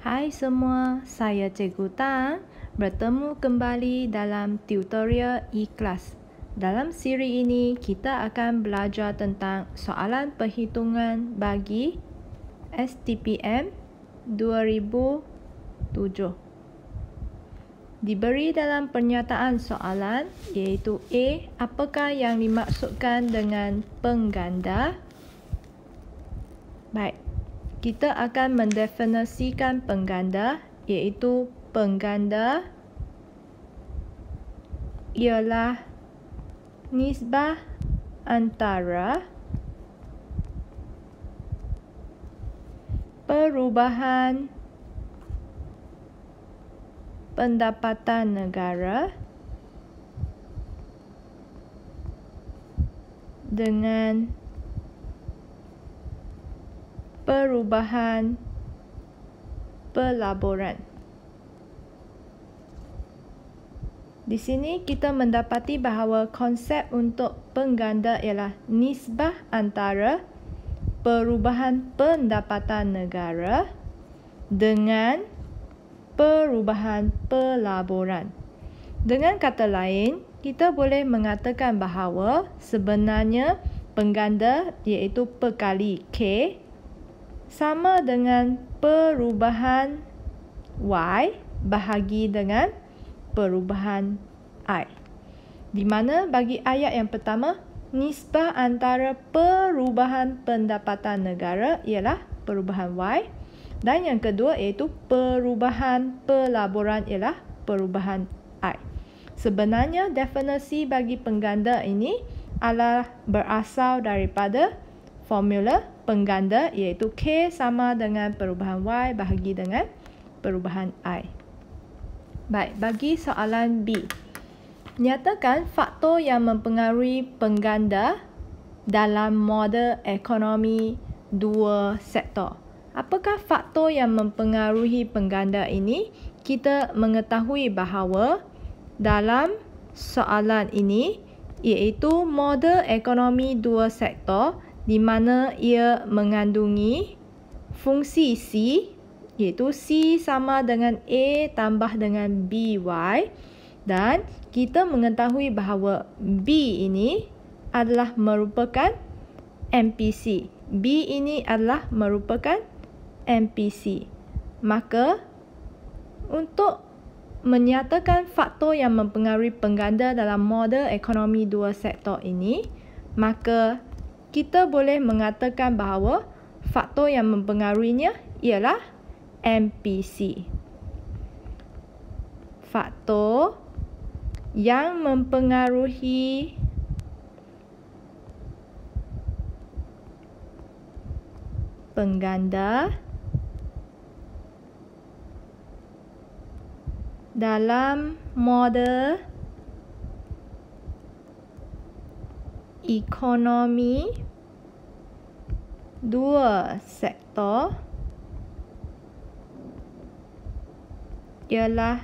Hai semua, saya Cikgu Tan. Bertemu kembali dalam tutorial iKelas. Dalam siri ini, kita akan belajar tentang soalan perhitungan bagi STPM 2007. Diberi dalam pernyataan soalan iaitu A. Apakah yang dimaksudkan dengan pengganda? Baik. Kita akan mendefinisikan pengganda iaitu pengganda ialah nisbah antara perubahan pendapatan negara dengan perubahan pelaburan. Di sini kita mendapati bahawa konsep untuk pengganda ialah nisbah antara perubahan pendapatan negara dengan perubahan pelaburan. Dengan kata lain, kita boleh mengatakan bahawa sebenarnya pengganda iaitu perkali K sama dengan perubahan Y bahagi dengan perubahan I. Di mana bagi ayat yang pertama, nisbah antara perubahan pendapatan negara ialah perubahan Y, dan yang kedua iaitu perubahan pelaburan ialah perubahan I. Sebenarnya definisi bagi pengganda ini adalah berasal daripada formula pengganda iaitu K sama dengan perubahan Y bahagi dengan perubahan I. Baik, bagi soalan B. Nyatakan faktor yang mempengaruhi pengganda dalam model ekonomi dua sektor. Apakah faktor yang mempengaruhi pengganda ini? Kita mengetahui bahawa dalam soalan ini iaitu model ekonomi dua sektor di mana ia mengandungi fungsi C iaitu C sama dengan A tambah dengan BY, dan kita mengetahui bahawa B ini adalah merupakan MPC. B ini adalah merupakan MPC. Maka untuk menyatakan faktor yang mempengaruhi pengganda dalam model ekonomi dua sektor ini, maka kita boleh mengatakan bahawa faktor yang mempengaruhinya ialah MPC. Faktor yang mempengaruhi pengganda dalam model ekonomi dua sektor ialah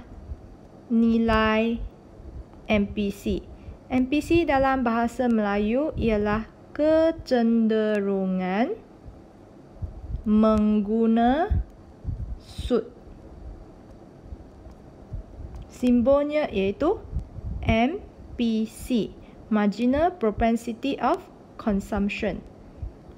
nilai MPC. MPC dalam bahasa Melayu ialah kecenderungan mengguna sud. Simbolnya iaitu MPC, Marginal Propensity of Consumption.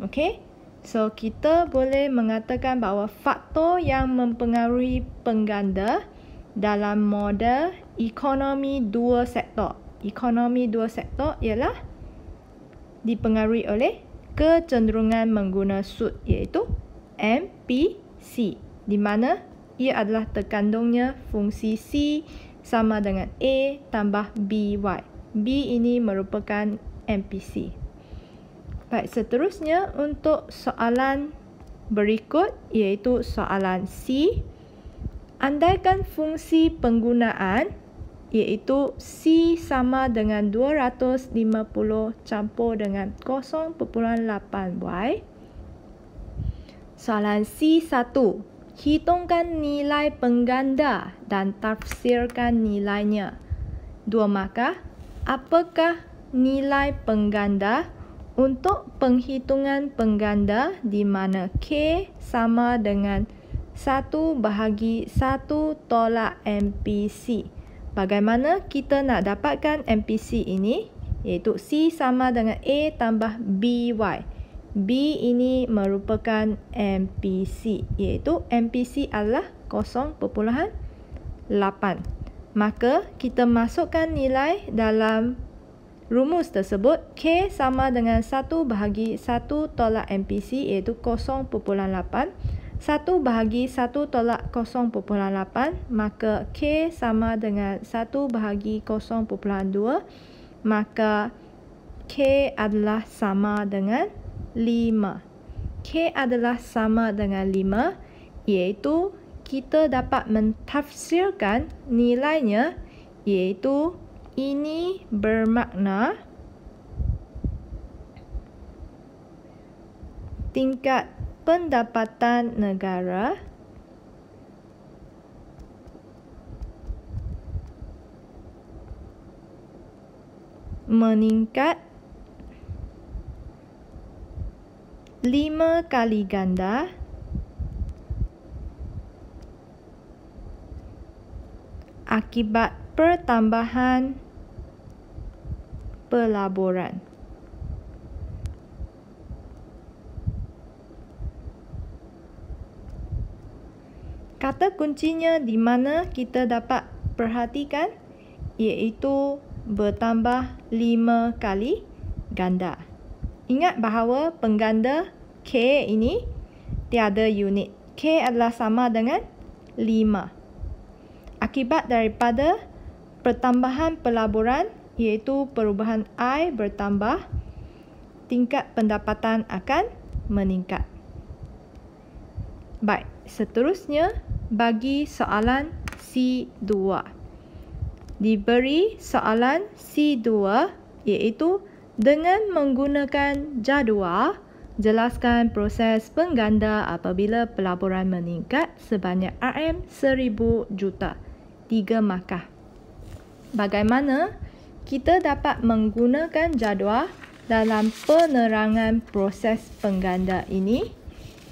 Okey? So, kita boleh mengatakan bahawa faktor yang mempengaruhi pengganda dalam model ekonomi dua sektor. Ekonomi dua sektor ialah dipengaruhi oleh kecenderungan mengguna sud iaitu MPC, di mana ia adalah terkandungnya fungsi C sama dengan A tambah BY. B ini merupakan MPC. Baik, seterusnya untuk soalan berikut iaitu soalan C. Andaikan fungsi penggunaan iaitu C sama dengan 250 campur dengan 0.8Y. Soalan C1. Hitungkan nilai pengganda dan tafsirkan nilainya. 2 markah. Apakah nilai pengganda untuk penghitungan pengganda di mana K sama dengan 1 bahagi 1 tolak MPC. Bagaimana kita nak dapatkan MPC ini? Iaitu C sama dengan A tambah BY. B ini merupakan MPC. Iaitu MPC adalah 0.8. Maka kita masukkan nilai dalam rumus tersebut. K sama dengan 1 bahagi 1 tolak MPC iaitu 0.8. 1 bahagi 1 tolak 0.8, maka K sama dengan 1 bahagi 0.2, maka K adalah sama dengan 5. K adalah sama dengan 5, iaitu kita dapat mentafsirkan nilainya, iaitu ini bermakna tingkat pendapatan negara meningkat 5 kali ganda akibat pertambahan pelaburan. Kata kuncinya di mana kita dapat perhatikan iaitu bertambah 5 kali ganda. Ingat bahawa pengganda K ini tiada unit. K adalah sama dengan 5. Akibat daripada pertambahan pelaburan iaitu perubahan I bertambah, tingkat pendapatan akan meningkat. Baik, seterusnya bagi soalan C2. Diberi soalan C2 iaitu dengan menggunakan jadual, jelaskan proses pengganda apabila pelaburan meningkat sebanyak RM1000 juta. 3 markah. Bagaimana kita dapat menggunakan jadual dalam penerangan proses pengganda ini?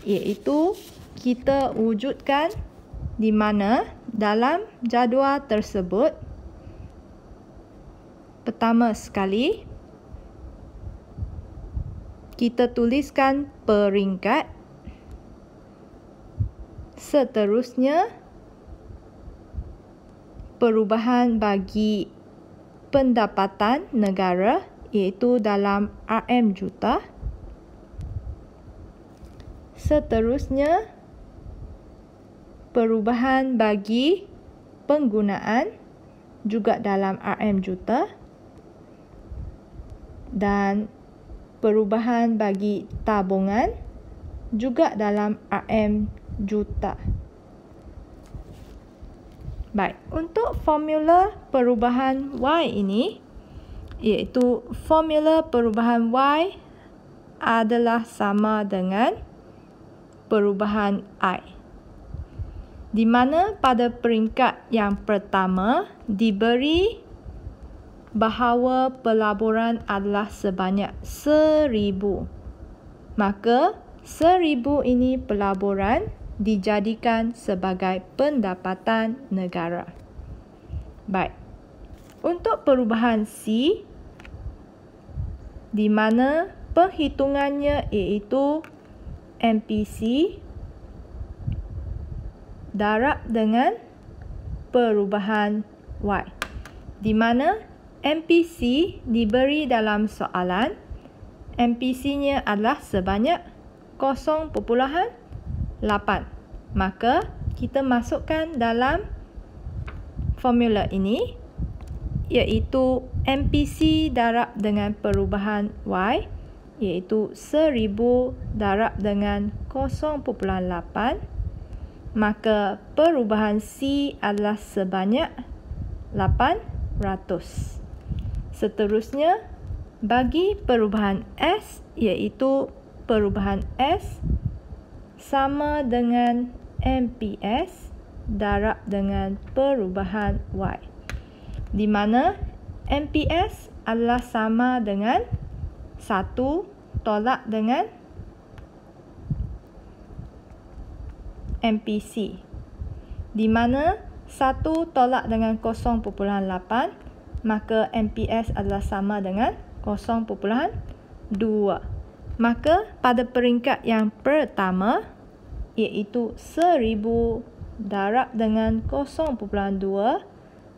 Iaitu kita wujudkan di mana dalam jadual tersebut pertama sekali kita tuliskan peringkat, seterusnya perubahan bagi pendapatan negara iaitu dalam RM juta, seterusnya perubahan bagi penggunaan juga dalam RM juta, dan perubahan bagi tabungan juga dalam RM juta. Baik, untuk formula perubahan Y ini, iaitu formula perubahan Y adalah sama dengan perubahan I. Di mana pada peringkat yang pertama diberi bahawa pelaburan adalah sebanyak 1000. Maka 1000 ini pelaburan dijadikan sebagai pendapatan negara. Baik. Untuk perubahan C, di mana penghitungannya iaitu MPC darab dengan perubahan Y. Di mana MPC diberi dalam soalan, MPC-nya adalah sebanyak 0.8. Maka kita masukkan dalam formula ini, iaitu MPC darab dengan perubahan Y, iaitu 1000 darab dengan 0.8, maka perubahan C adalah sebanyak 800. Seterusnya, bagi perubahan S, iaitu perubahan S sama dengan MPS darab dengan perubahan Y. Di mana MPS adalah sama dengan 1 tolak dengan MPC, di mana 1 tolak dengan 0.8, maka MPS adalah sama dengan 0.2. Maka pada peringkat yang pertama, iaitu 1000 darab dengan 0.2,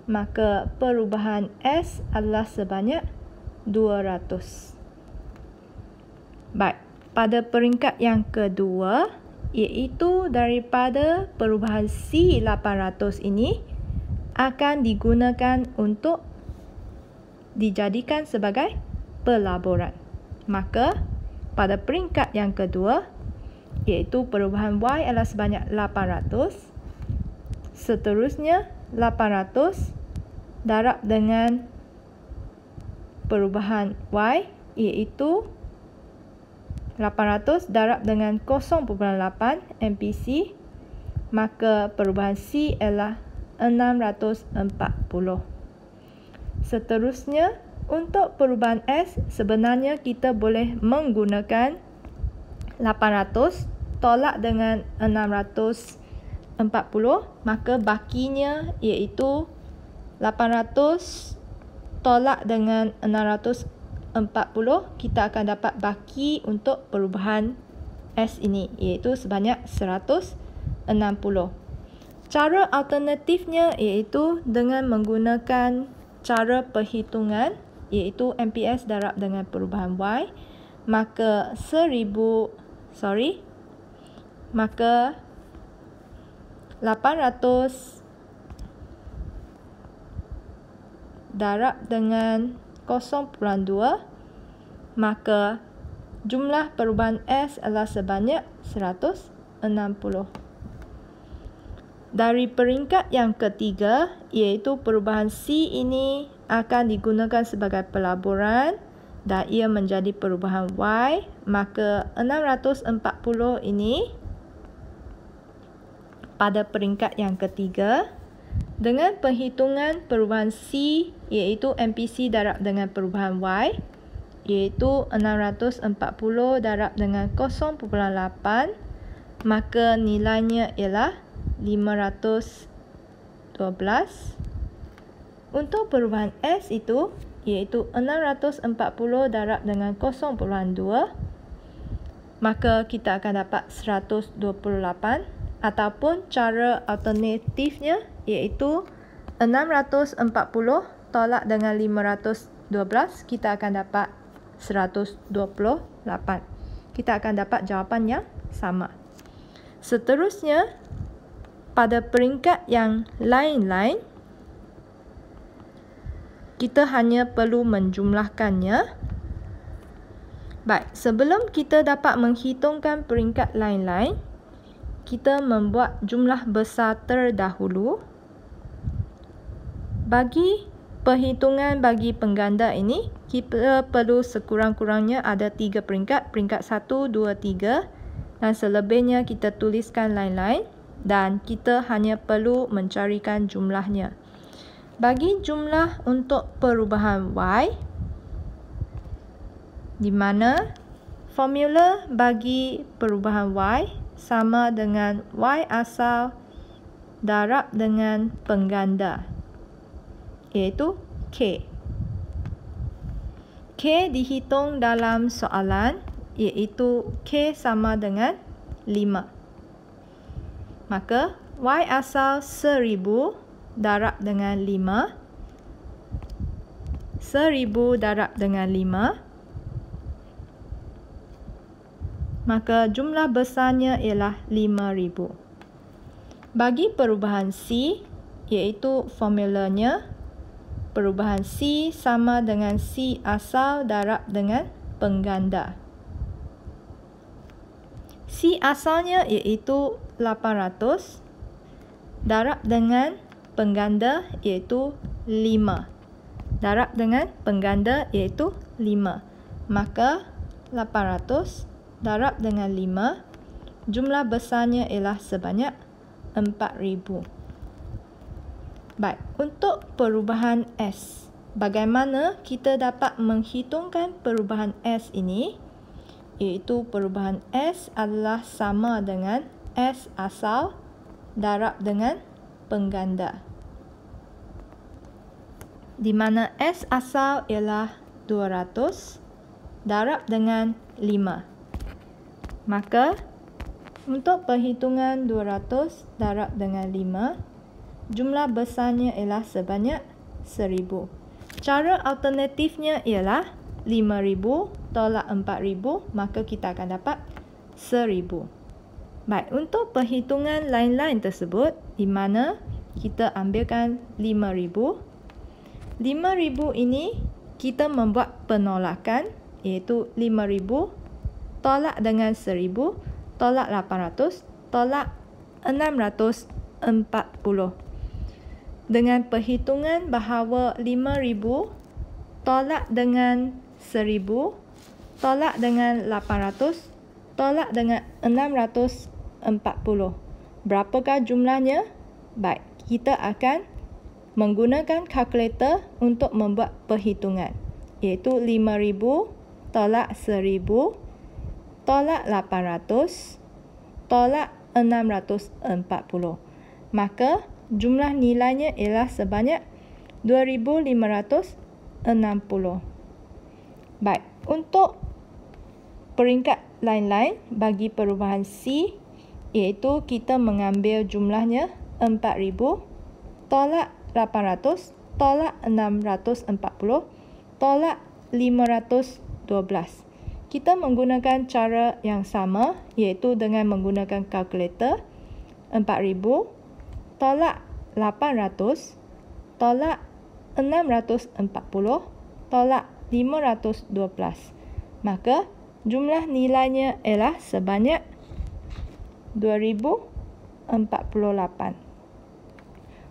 maka perubahan S adalah sebanyak 200. Baik, pada peringkat yang kedua, iaitu daripada perubahan C800 ini akan digunakan untuk dijadikan sebagai pelaburan. Maka pada peringkat yang kedua, iaitu perubahan Y adalah sebanyak 800. Seterusnya 800 darab dengan perubahan Y, iaitu 800 darab dengan 0.8 MPC, maka perubahan C ialah 640. Seterusnya, untuk perubahan S, sebenarnya kita boleh menggunakan 800 tolak dengan 640, maka bakinya iaitu 800 tolak dengan 640, kita akan dapat baki untuk perubahan S ini, iaitu sebanyak 160. Cara alternatifnya iaitu dengan menggunakan cara perhitungan, iaitu MPS darab dengan perubahan Y, maka 800 darab dengan 0.2, maka jumlah perubahan S adalah sebanyak 160. Dari peringkat yang ketiga, iaitu perubahan C ini akan digunakan sebagai pelaburan dan ia menjadi perubahan Y, maka 640 ini pada peringkat yang ketiga, dengan perhitungan perubahan C, iaitu MPC darab dengan perubahan Y, iaitu 640 darab dengan 0.8, maka nilainya ialah 512. Untuk perubahan S itu, iaitu 640 darab dengan 0.2, maka kita akan dapat 128, ataupun cara alternatifnya iaitu 640 tolak dengan 512, kita akan dapat 128. Kita akan dapat jawapan yang sama. Seterusnya, pada peringkat yang lain-lain, kita hanya perlu menjumlahkannya. Baik, sebelum kita dapat menghitungkan peringkat lain-lain, kita membuat jumlah besar terdahulu. Bagi perhitungan bagi pengganda ini, kita perlu sekurang-kurangnya ada 3 peringkat. Peringkat 1, 2, 3. Dan selebihnya kita tuliskan lain-lain. Dan kita hanya perlu mencarikan jumlahnya. Bagi jumlah untuk perubahan Y, di mana formula bagi perubahan Y sama dengan Y asal darab dengan pengganda, iaitu K. K dihitung dalam soalan, iaitu K sama dengan 5. Maka Y asal 1000 darab dengan 5. 1000 darab dengan 5. Maka jumlah besarnya ialah 5000. Bagi perubahan C, iaitu formulanya, perubahan C sama dengan C asal darab dengan pengganda. C asalnya iaitu 800 darab dengan pengganda iaitu 5. Darab dengan pengganda iaitu 5. Maka 800 darab dengan 5, jumlah besarnya ialah sebanyak 4000. Baik, untuk perubahan S, bagaimana kita dapat menghitungkan perubahan S ini? Iaitu perubahan S adalah sama dengan S asal darab dengan pengganda. Di mana S asal ialah 200 darab dengan 5. Maka, untuk perhitungan 200 darab dengan 5, jumlah besarnya ialah sebanyak 1000. Cara alternatifnya ialah 5000 tolak 4000, maka kita akan dapat 1000. Baik, untuk perhitungan lain-lain tersebut, di mana kita ambilkan 5000. 5000 ini kita membuat penolakan, iaitu 5000 tolak dengan 1000 tolak 800 tolak 640. Dengan perhitungan bahawa 5000 tolak dengan 1000 tolak dengan 800 tolak dengan 640. Berapakah jumlahnya? Baik, kita akan menggunakan kalkulator untuk membuat perhitungan, iaitu 5000 tolak 1000 tolak 800 tolak 640. Maka jumlah nilainya ialah sebanyak 2560. Baik, untuk peringkat lain-lain bagi perubahan C, iaitu kita mengambil jumlahnya 4000 tolak 800 tolak 640 tolak 512. Kita menggunakan cara yang sama, iaitu dengan menggunakan kalkulator. 4000 tolak 800 tolak 640 tolak 512. Maka jumlah nilainya ialah sebanyak 2048.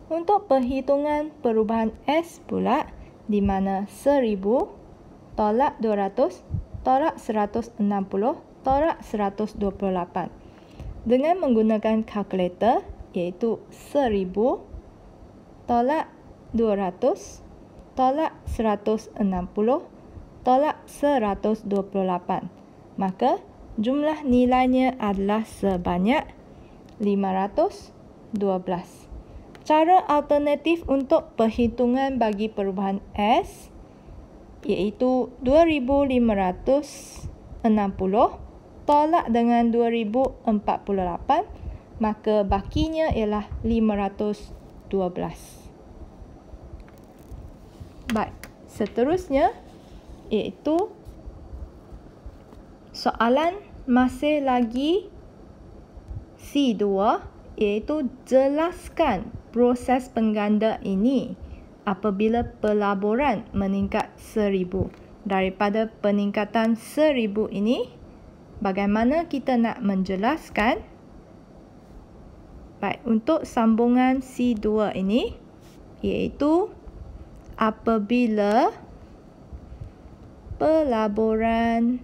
Untuk perhitungan perubahan S pula, di mana 1000 tolak 200 tolak 160 tolak 128. Dengan menggunakan kalkulator, iaitu 1000 tolak 200 tolak 160 tolak 128. Maka jumlah nilainya adalah sebanyak 512. Cara alternatif untuk perhitungan bagi perubahan S, iaitu 2560 tolak dengan 2048, maka bakinya ialah 512. Baik, seterusnya iaitu soalan masih lagi C2, iaitu jelaskan proses pengganda ini apabila pelaburan meningkat 1000. Daripada peningkatan 1000 ini, bagaimana kita nak menjelaskan? Baik, untuk sambungan C2 ini, iaitu apabila pelaburan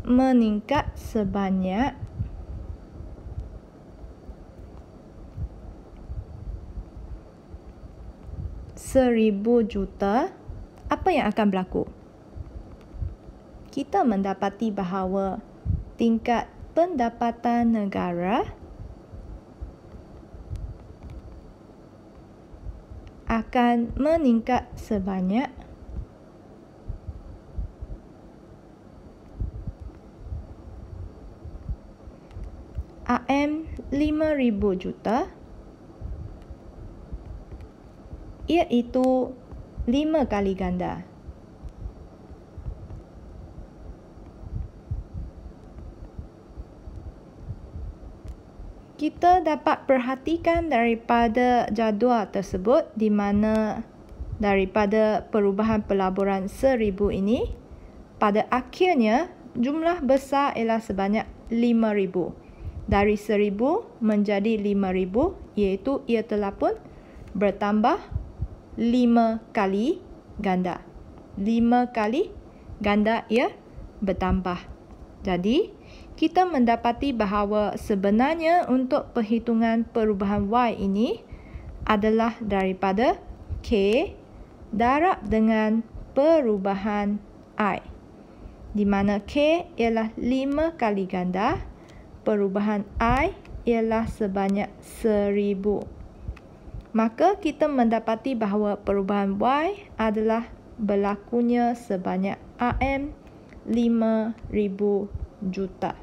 meningkat sebanyak 1000 juta, apa yang akan berlaku? Kita mendapati bahawa tingkat pendapatan negara akan meningkat sebanyak RM5,000 juta, iaitu 5 kali ganda. Kita dapat perhatikan daripada jadual tersebut, di mana daripada perubahan pelaburan 1000 ini, pada akhirnya jumlah besar ialah sebanyak 5000. Dari 1000 menjadi 5000, iaitu ia telah pun bertambah 5 kali ganda. 5 kali ganda ia bertambah. Jadi, kita mendapati bahawa sebenarnya untuk perhitungan perubahan Y ini adalah daripada K darab dengan perubahan I, di mana K ialah 5 kali ganda, perubahan I ialah sebanyak 1000. Maka kita mendapati bahawa perubahan Y adalah berlakunya sebanyak RM 5,000 juta.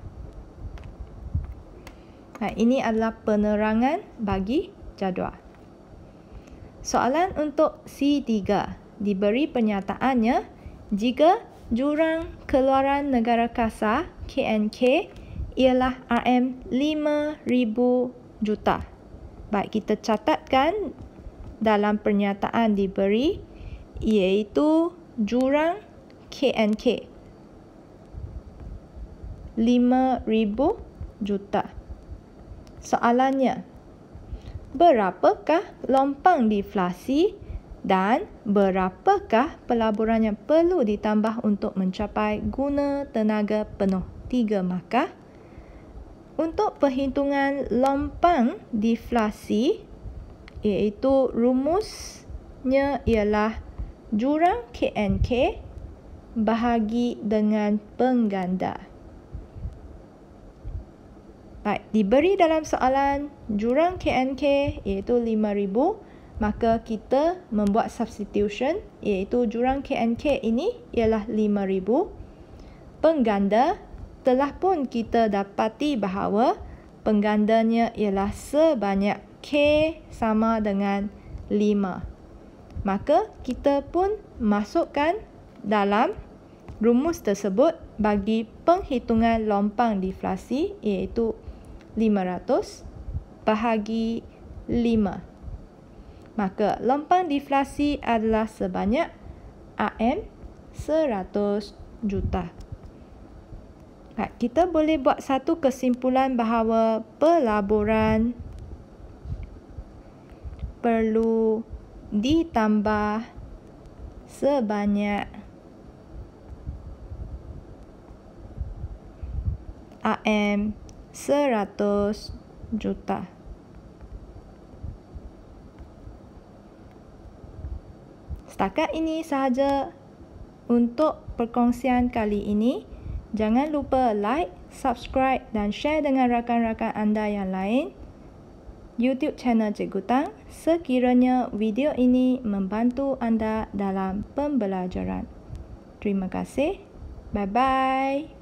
Ini adalah penerangan bagi jadual. Soalan untuk C3. Diberi pernyataannya, jika jurang keluaran negara kasar KNK ialah RM 5,000 juta. Baik, kita catatkan dalam pernyataan diberi iaitu jurang KNK 5,000 juta. Soalannya, berapakah lompang deflasi dan berapakah pelaburan yang perlu ditambah untuk mencapai guna tenaga penuh 3 markah? Untuk perhitungan lompang deflasi, iaitu rumusnya ialah jurang KNK bahagi dengan pengganda. Baik, diberi dalam soalan jurang KNK iaitu 5,000, maka kita membuat substitution iaitu jurang KNK ini ialah 5,000. Pengganda telah pun kita dapati bahawa penggandanya ialah sebanyak K sama dengan 5. Maka kita pun masukkan dalam rumus tersebut bagi penghitungan lompang deflasi iaitu 500 bahagi 5. Maka lompang deflasi adalah sebanyak RM 100 juta. Kita boleh buat satu kesimpulan bahawa pelaburan perlu ditambah sebanyak RM 100 juta. Setakat ini sahaja untuk perkongsian kali ini. Jangan lupa like, subscribe dan share dengan rakan-rakan anda yang lain YouTube channel Cikgu Tang sekiranya video ini membantu anda dalam pembelajaran. Terima kasih. Bye-bye.